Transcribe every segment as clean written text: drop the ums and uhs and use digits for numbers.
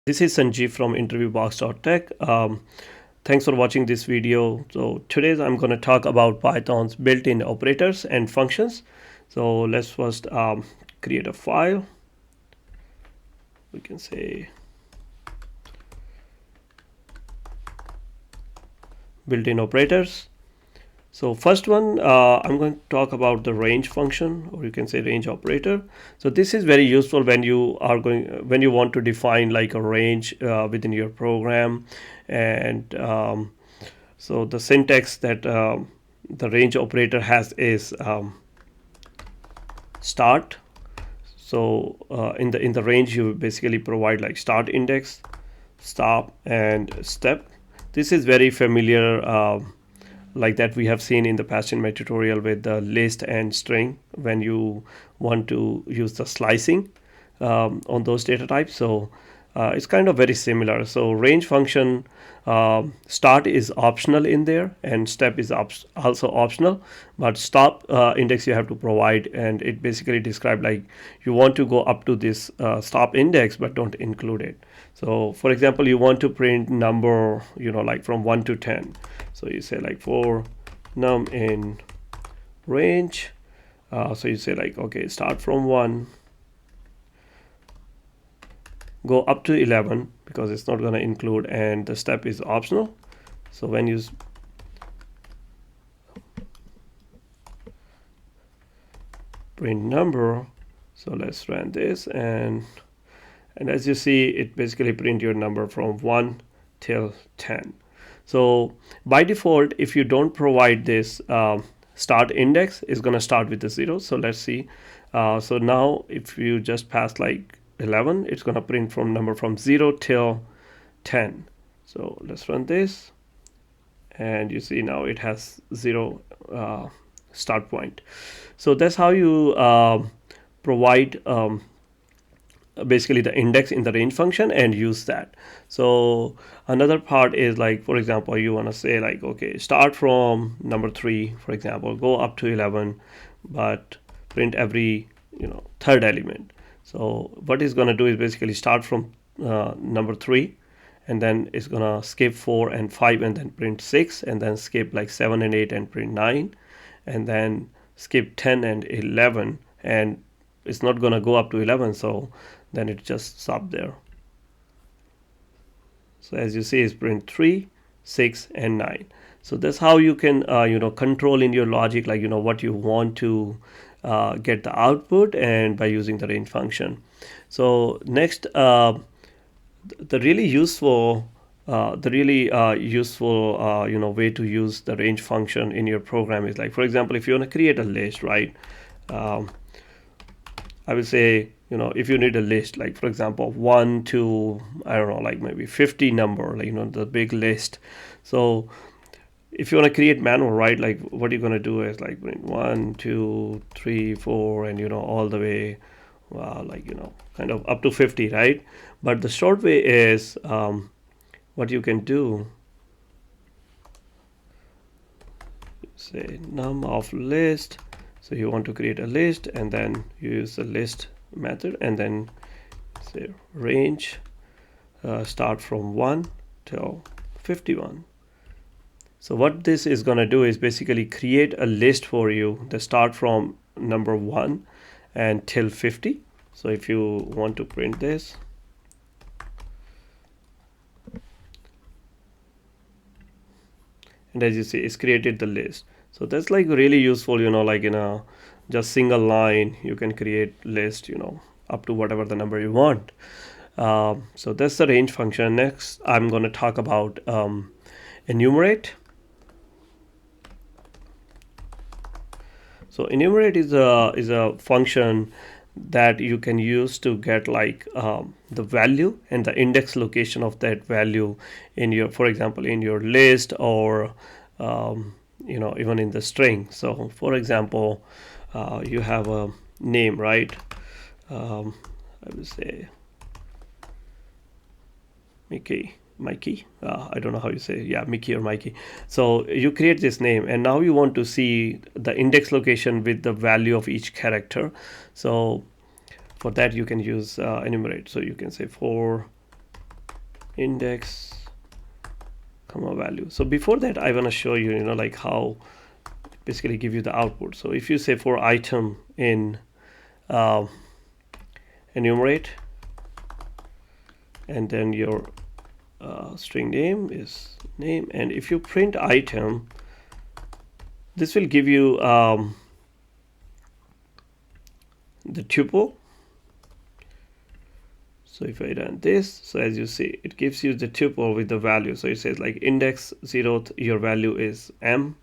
This is Sanjeev from interviewbox.tech. Thanks for watching this video. So today I'm going to talk about Python's built-in operators and functions. So let's first create a file. We can say built-in operators. So first one, I'm going to talk about the range function, or you can say range operator. So this is very useful when you want to define like a range within your program. And so the syntax that the range operator has is start. So in the range, you basically provide like start index, stop, and step. This is very familiar. Like that we have seen in the past in my tutorial with the list and string when you want to use the slicing on those data types. So it's kind of very similar. So range function, start is optional in there, and step is also optional, but stop index you have to provide, and it basically describes like you want to go up to this stop index but don't include it. So for example, you want to print number, like from 1 to 10. So you say like for num in range, so you say like, okay, start from 1, go up to 11 because it's not going to include, and the step is optional. So when you print number, so let's run this, and as you see, it basically print your number from 1 till 10. So by default, if you don't provide this start index, is going to start with the 0. So let's see. So now if you just pass like 11, it's going to print from number from 0 till 10. So let's run this, and you see now it has 0 start point. So that's how you provide basically the index in the range function and use that. So another part is like, for example, you want to say like, okay, start from number 3, for example, go up to 11, but print every third element. So what it's going to do is basically start from number 3, and then it's going to skip 4 and 5 and then print 6, and then skip like 7 and 8 and print 9, and then skip 10 and 11, and it's not going to go up to 11, so then it just stops there. So as you see, it's print 3, 6, and 9. So that's how you can control in your logic, like what you want to get the output, and by using the range function. So next, the really useful way to use the range function in your program is like, for example, if you want to create a list, right? I would say, if you need a list, like for example, 1 to, I don't know, like maybe 50 number, like, the big list. So if you want to create manual, right, like what you're going to do is like bring 1, 2, 3, 4, and, all the way, like, kind of up to 50, right? But the short way is what you can do, say num of list. So you want to create a list, and then you use the list method, and then say range start from 1 till 51. So what this is going to do is basically create a list for you that start from number 1 and till 50. So if you want to print this, and as you see, it's created the list. So that's like really useful, like in a just single line, you can create list, up to whatever the number you want. So that's the range function. Next, I'm going to talk about enumerate. So enumerate is a function that you can use to get like the value and the index location of that value in your, for example, in your list, or even in the string. So for example, you have a name, right? I would say Mikey. I don't know how you say, yeah, Mickey or Mikey. So you create this name, and now you want to see the index location with the value of each character. So for that you can use enumerate. So you can say for index comma value. So before that, I want to show you, like how basically give you the output. So if you say for item in enumerate, and then your string name is name, and if you print item, this will give you the tuple. So if I run this, so as you see, it gives you the tuple with the value. So it says like index 0, your value is m,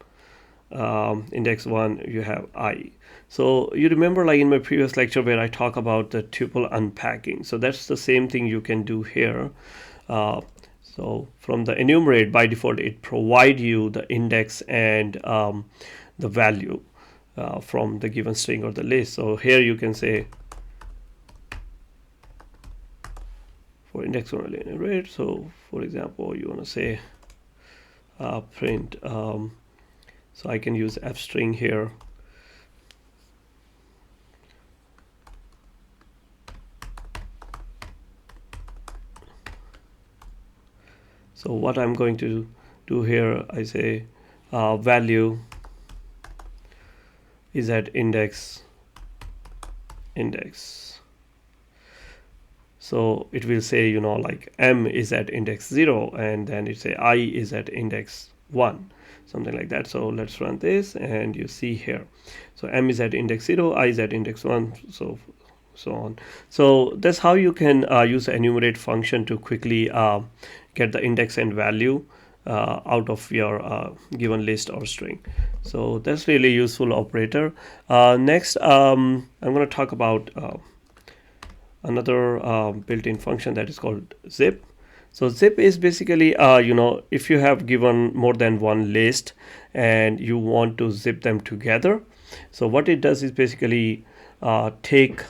index 1, you have I. So you remember like in my previous lecture where I talk about the tuple unpacking. So that's the same thing you can do here. So from the enumerate, by default, it provide you the index and the value from the given string or the list. So here you can say for index only enumerate. So for example, you want to say print. So I can use f string here. So what I'm going to do here, I say value is at index. So it will say, like m is at index 0, and then it say I is at index 1, something like that. So let's run this, and you see here. So m is at index 0, I is at index 1, so on. So that's how you can use the enumerate function to quickly get the index and value out of your given list or string. So that's really useful operator. Next, I'm going to talk about another built-in function that is called zip. So zip is basically, if you have given more than one list and you want to zip them together. So what it does is basically take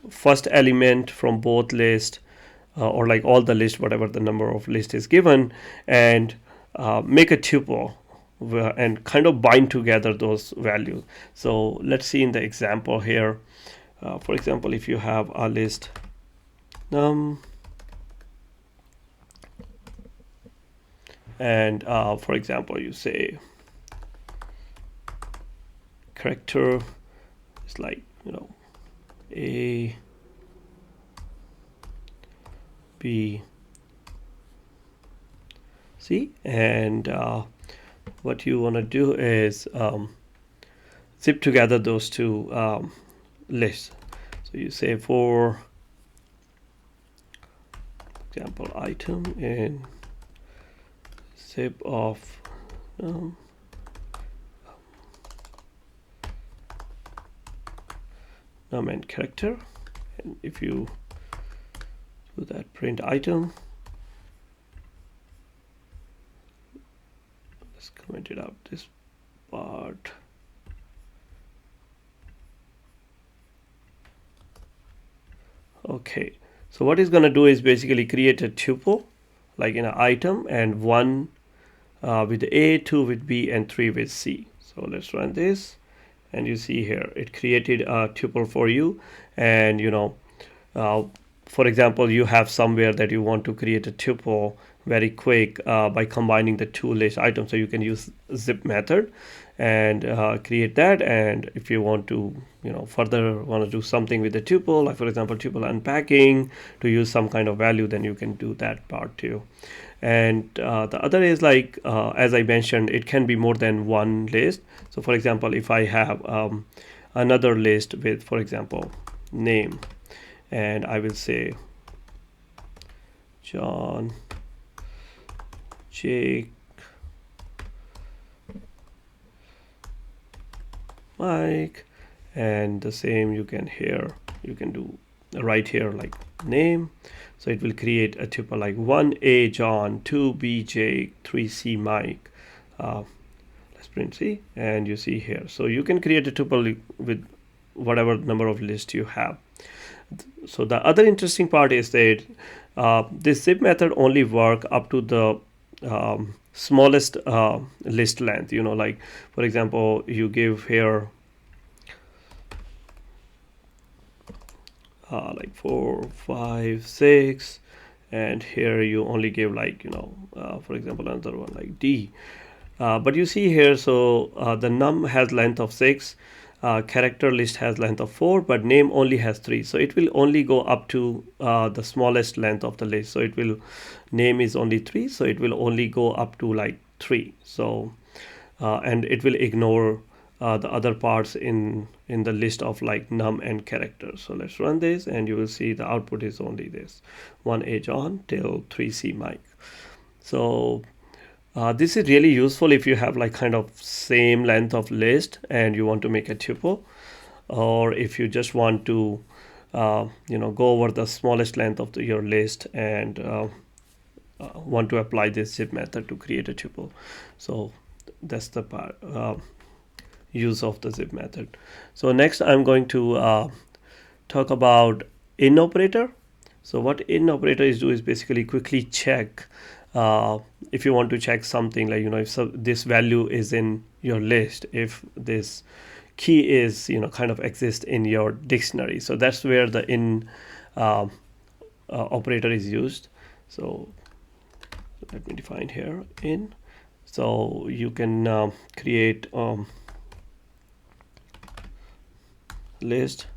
first element from both lists or like all the list, whatever the number of list is given, and make a tuple and kind of bind together those values. So let's see in the example here. For example, if you have a list and for example, you say character is like A, B, C, and what you want to do is zip together those two lists. So you say for example item in zip of num and character, and if you do that, print item, let's comment it out this part. Okay, so what it's going to do is basically create a tuple like in an item, and 1 with A, 2 with B, and 3 with C. So let's run this, and you see here it created a tuple for you. And for example, you have somewhere that you want to create a tuple very quick by combining the two list items, so you can use zip method and create that. And if you want to further want to do something with the tuple, like for example tuple unpacking to use some kind of value, then you can do that part too. And the other is like as I mentioned, it can be more than one list. So for example, if I have another list with, for example, name, and I will say John, Jake, Mike, and the same you can do right here like name. So it will create a tuple like 1A John, 2B Jake, 3C Mike. Let's print C, and you see here. So you can create a tuple with whatever number of lists you have. So the other interesting part is that this zip method only work up to the smallest list length. Like for example, you give here like 4, 5, 6, and here you only give like, for example, another one like D. But you see here, so the num has length of 6, character list has length of 4, but name only has 3. So it will only go up to the smallest length of the list. So it will, name is only 3, so it will only go up to like 3. So and it will ignore the other parts in the list of like num and character. So let's run this, and you will see the output is only this 1A John till 3C Mike. So this is really useful if you have like kind of same length of list and you want to make a tuple, or if you just want to go over the smallest length of your list and want to apply this zip method to create a tuple. So that's the part, use of the zip method. So next I'm going to talk about Inoperator. So what Inoperator is do is basically quickly check if you want to check something like, if this value is in your list, if this key is kind of exist in your dictionary. So that's where the in operator is used. So let me define here in. So you can create list,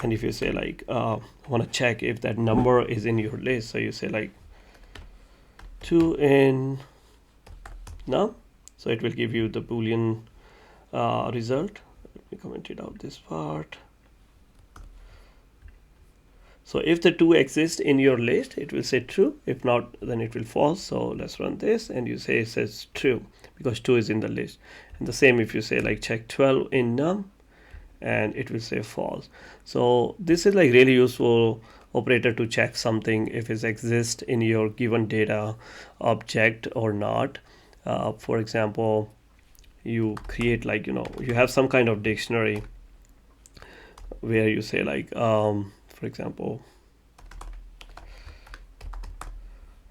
and if you say like want to check if that number is in your list, so you say like 2 in num, so it will give you the boolean result. Let me comment it out this part. So if the 2 exists in your list, it will say true. If not, then it will false. So let's run this, and you say it says true because 2 is in the list. And the same if you say like check 12 in num, and it will say false. So this is like really useful operator to check something if it exists in your given data object or not. For example, you create like, you have some kind of dictionary where you say like, for example,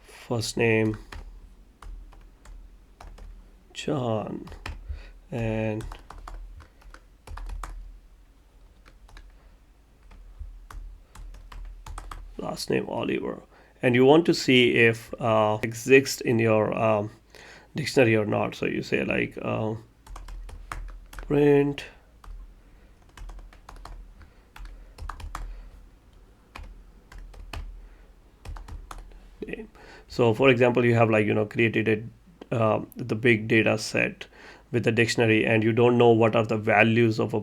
first name John and last name Oliver, and you want to see if exists in your dictionary or not. So you say like print name. So for example, you have like created the big data set with the dictionary, and you don't know what are the values of a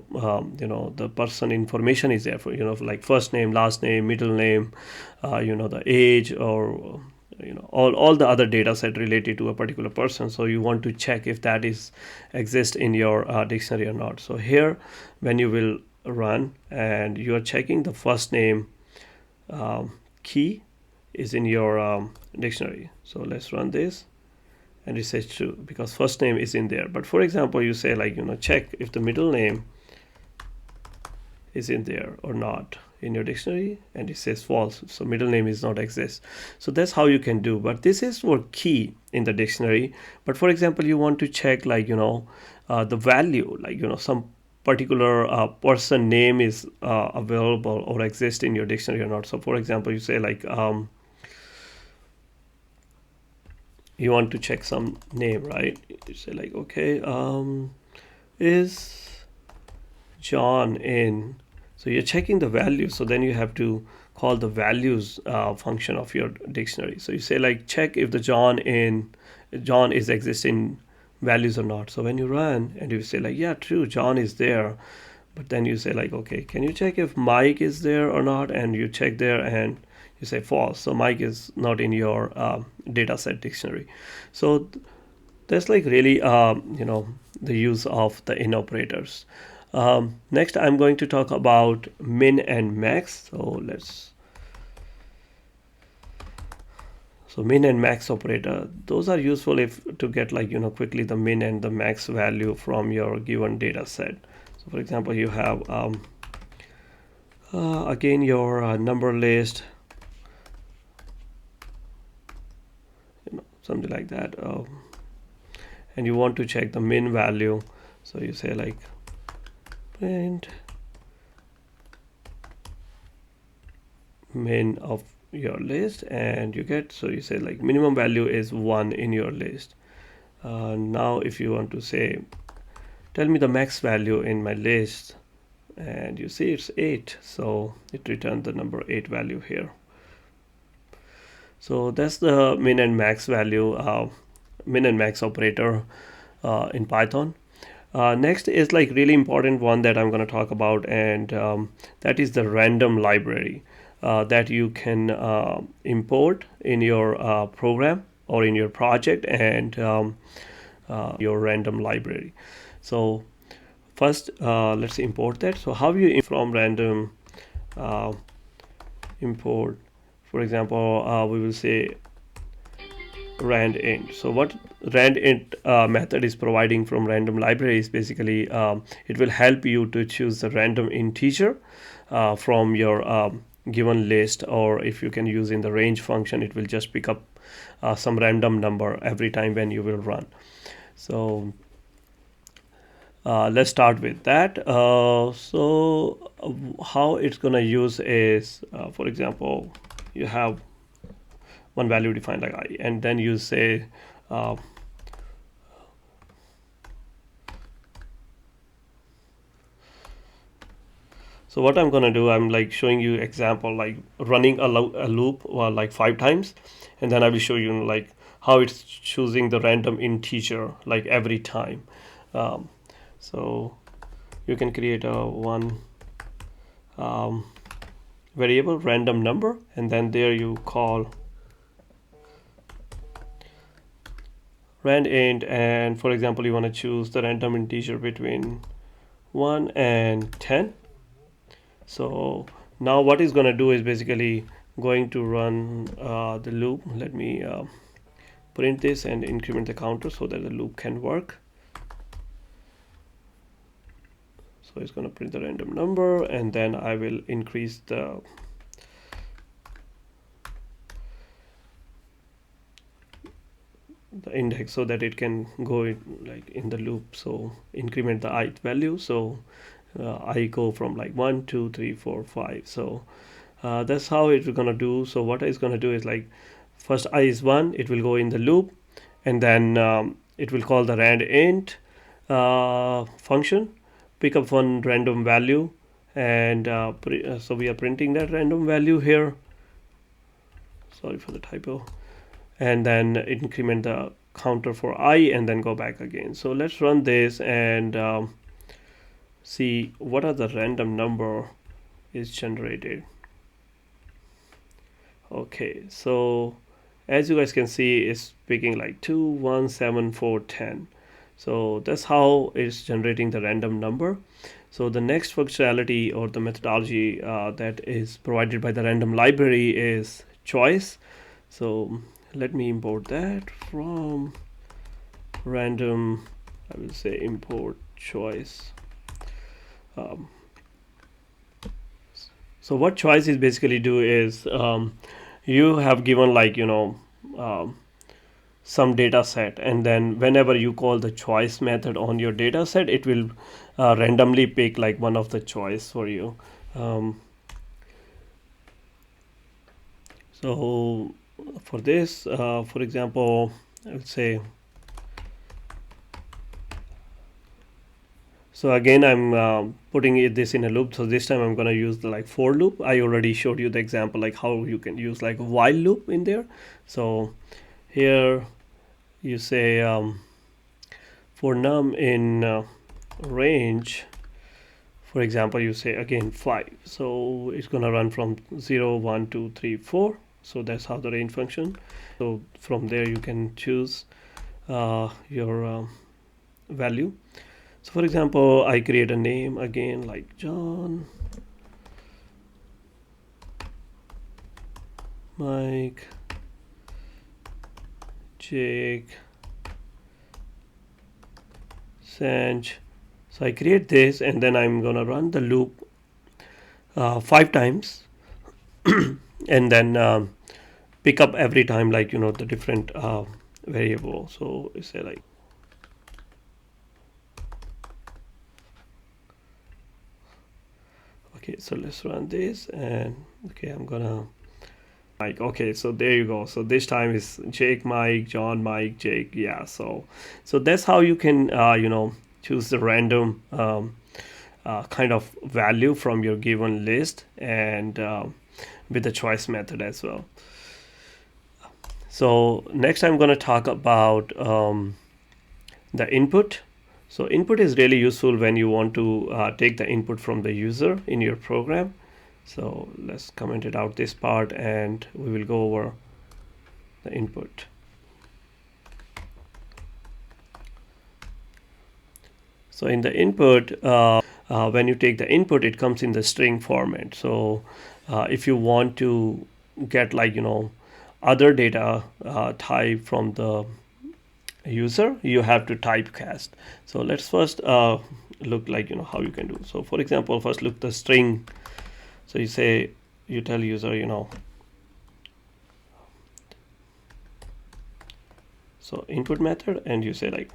the person information is there for, like first name, last name, middle name, the age, or all the other data set related to a particular person. So you want to check if that is exist in your dictionary or not. So here when you will run and you are checking the first name key is in your dictionary. So let's run this, and it says true because first name is in there. But for example, you say like, check if the middle name is in there or not in your dictionary, and it says false. So middle name is not exist. So that's how you can do. But this is for key in the dictionary. But for example, you want to check like, the value, like, some particular person name is available or exist in your dictionary or not. So for example, you say like, you want to check some name, right? You say like, okay, is John in? So you're checking the value. So then you have to call the values function of your dictionary. So you say like, check if the John is existing values or not. So when you run and you say like, yeah, true, John is there. But then you say like, okay, can you check if Mike is there or not? And you check there and you say false. So Mike is not in your data set dictionary. So that's like really, the use of the in operators. Next, I'm going to talk about min and max. So min and max operator, those are useful if to get like, quickly the min and the max value from your given data set. So for example, you have again your number list, something like that, and you want to check the min value. So you say like print min of your list, and you get, so you say like minimum value is 1 in your list. Now if you want to say tell me the max value in my list, and you see it's 8, so it returned the number 8 value here. So that's the min and max value, min and max operator in Python. Next is like really important one that I'm going to talk about, and that is the random library that you can import in your program or in your project, and your random library. So first let's import that. So how you from random import, for example, we will say randint. So what randint method is providing from random library is basically it will help you to choose the random integer from your given list, or if you can use in the range function, it will just pick up some random number every time when you will run. So let's start with that. How it's gonna use is, for example, you have one value defined like I, and then you say so what I'm gonna do, I'm like showing you example like running a loop like 5 times, and then I will show you like how it's choosing the random integer like every time. So you can create a one variable random number, and then there you call randint, and for example you want to choose the random integer between 1 and 10. So now what it's going to do is basically going to run the loop. Let me print this and increment the counter so that the loop can work. So it's going to print the random number, and then I will increase the index so that it can go like in the loop. So increment the ith value, so I go from like 1 2 3 4 5. So that's how it's gonna do. So what it's gonna do is like first I is 1, it will go in the loop, and then it will call the randint function, pick up one random value, and so we are printing that random value here. Sorry for the typo. And then increment the counter for I, and then go back again. So let's run this and see what are the random number is generated. Okay, so as you guys can see, it's picking like 2 1 7 4 10. So that's how it's generating the random number. So the next functionality or the methodology that is provided by the random library is choice. So let me import that from random. I will say import choice. So what choice is basically do is you have given like some data set, and then whenever you call the choice method on your data set, it will randomly pick like one of the choice for you. So for this, for example, I would say, so again I'm putting this in a loop. So this time I'm going to use the like for loop. I already showed you the example like how you can use like a while loop in there. So here you say for num in range, for example, you say again 5. So it's going to run from 0 1 2 3 4. So that's how the range function. So from there you can choose your value. So for example, I create a name again like John, Mike, Jake, Sanj. So I create this, and then I'm gonna run the loop 5 times and then pick up every time like the different variable. So we say like, okay, so let's run this, and Okay, I'm gonna Mike. Okay, so there you go. So this time is Jake, Mike, John, Mike, Jake. Yeah. So that's how you can choose the random kind of value from your given list, and with the choice method as well. So next I'm going to talk about the input. So input is really useful when you want to take the input from the user in your program. So let's comment it out this part, and we will go over the input. So in the input, when you take the input, it comes in the string format. So if you want to get other data type from the user, you have to typecast. So let's first look how you can do. So for example, first look the string. So you tell user so input method, and you say like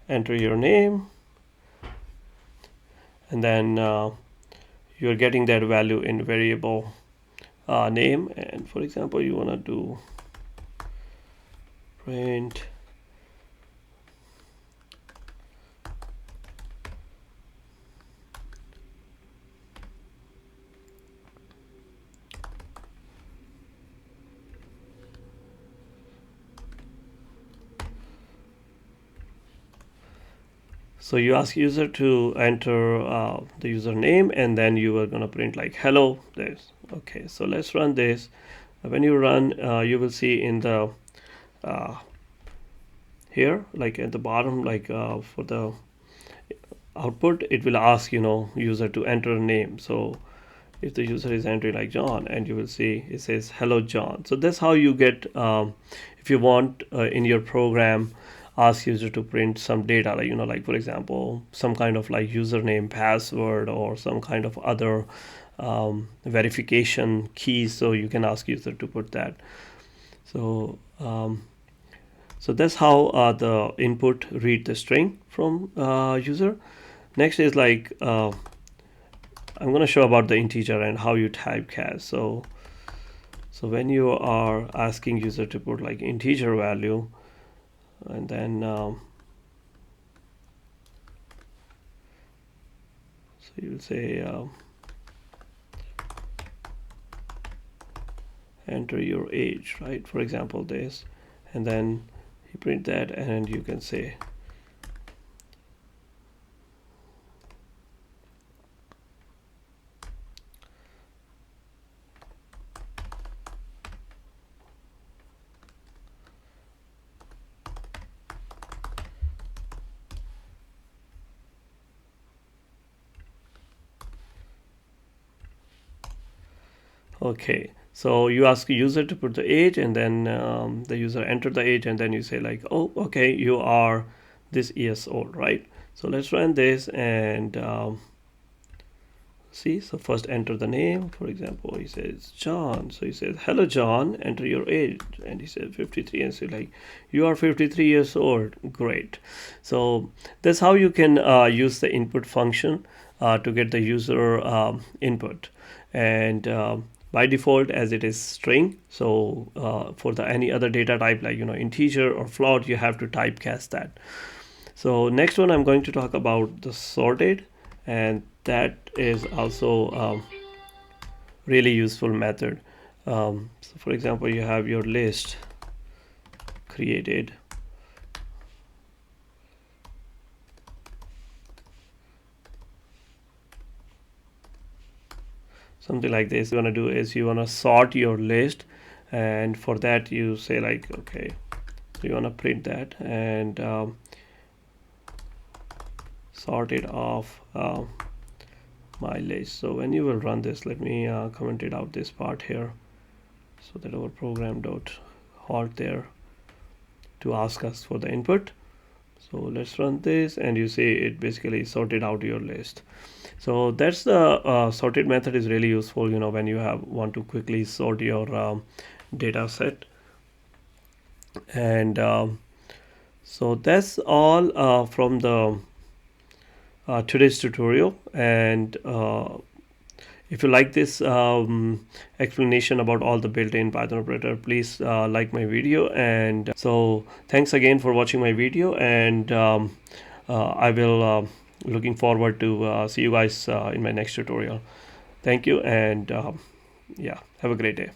enter your name, and then you're getting that value in variable name. And for example, you want to do print so you ask user to enter the username, and then you are going to print like hello this. Okay, so let's run this. When you run, you will see in the here like at the bottom, for the output, it will ask user to enter a name. So if the user is entering like John, and you will see it says hello John. So that's how you get if you want in your program, ask user to print some data, like for example some kind of like username, password, or some kind of other verification keys. So you can ask user to put that. So that's how the input read the string from user. Next is I'm going to show about the integer and how you typecast. So when you are asking user to put like integer value, and then so you'll say enter your age, right? For example this, and then you print that, and you can say okay. So you ask user to put the age, and then the user enter the age, and then you say like, oh, okay, you are this years old, right? So let's run this and see. So first enter the name. For example, he says John. So he says, hello John, enter your age, and he says 53, and say like, you are 53 years old. Great. So that's how you can use the input function to get the user input. And by default, as it is string, so for the any other data type like integer or float, you have to typecast that. So next one, I'm going to talk about the sorted, and that is also really useful method. So for example, you have your list created, something like this. You want to do is you want to sort your list, and for that you say like, okay, so you want to print that and sort it off my list. So when you will run this, let me comment it out this part here, so that our program don't halt there to ask us for the input. So let's run this, and you see it basically sorted out your list. So that's the sorted method is really useful when you want to quickly sort your data set. And so that's all from the today's tutorial. And if you like this explanation about all the built-in Python operator, please like my video. And so thanks again for watching my video, and I will looking forward to see you guys in my next tutorial. Thank you, and yeah, have a great day.